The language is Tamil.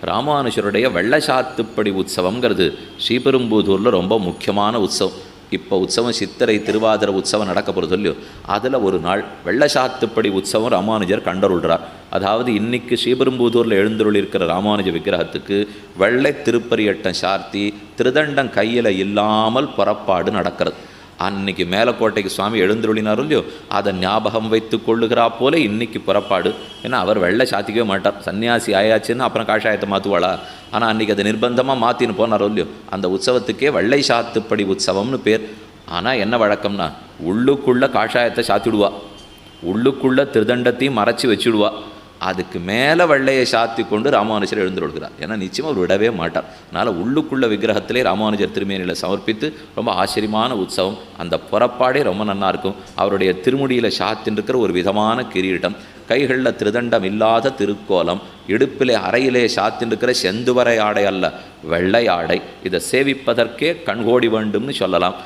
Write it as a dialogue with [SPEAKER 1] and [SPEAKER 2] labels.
[SPEAKER 1] ராமானுஜருடைய வெள்ளசாத்துப்படி உற்சவங்கிறது ஸ்ரீபெரும்புதூரில் ரொம்ப முக்கியமான உற்சவம். இப்போ உற்சவம் சித்திரை திருவாதிரை உற்சவம் நடக்க போகிறது இல்லையோ, அதில் ஒரு நாள் வெள்ளசாத்துப்படி உற்சவம் ராமானுஜர் கண்டருள்றார். அதாவது இன்னைக்கு ஸ்ரீபெரும்புதூரில் எழுந்தருள் இருக்கிற ராமானுஜ விக்கிரகத்துக்கு வெள்ளை திருப்பரியட்டம் சார்த்தி திருதண்டம் கையில் இல்லாமல் புறப்பாடு நடக்கிறது. அன்னைக்கு மேலக்கோட்டைக்கு சுவாமி எழுந்தருளினார் இல்லையோ, அதை ஞாபகம் வைத்து கொள்ளுகிறா போல இன்னைக்கு புறப்பாடு. ஏன்னா அவர் வெள்ளை சாத்திக்கவே மாட்டார், சன்னியாசி ஆயாச்சுன்னு அப்புறம் காஷாயத்தை மாற்றுவாளா. ஆனால் அன்றைக்கி அதை நிர்பந்தமாக மாற்றின்னு போனாரோ இல்லையோ, அந்த உற்சவத்துக்கே வெள்ளை சாத்துப்படி உற்சவம்னு பேர். ஆனால் என்ன வழக்கம்னா, உள்ளுக்குள்ளே காஷாயத்தை சாத்திடுவா, உள்ளுக்குள்ளே திருதண்டத்தையும் மறைச்சி வச்சுடுவா, அதுக்கு மேலே வெள்ளையை சாத்தி கொண்டு ராமானுஜர் எழுந்துருக்கிறார். ஏன்னா நிச்சயமாக அவர் விடவே மாட்டார். அதனால் உள்ளுக்குள்ள விக்கிரகத்திலே ராமானுஜர் திருமேனியில் சமர்ப்பித்து ரொம்ப ஆச்சரியமான உற்சவம். அந்த புறப்பாடே ரொம்ப நல்லா இருக்கும். அவருடைய திருமுடியில் சாத்தின்னு இருக்கிற ஒரு விதமான கிரீடம், கைகளில் திருதண்டம் இல்லாத திருக்கோலம், இடுப்பிலே அறையிலே சாத்தின்னு இருக்கிற செந்துவரை ஆடை அல்ல வெள்ளை ஆடை. இதை சேவிப்பதற்கே கண்கோடி வேண்டும்னு சொல்லலாம்.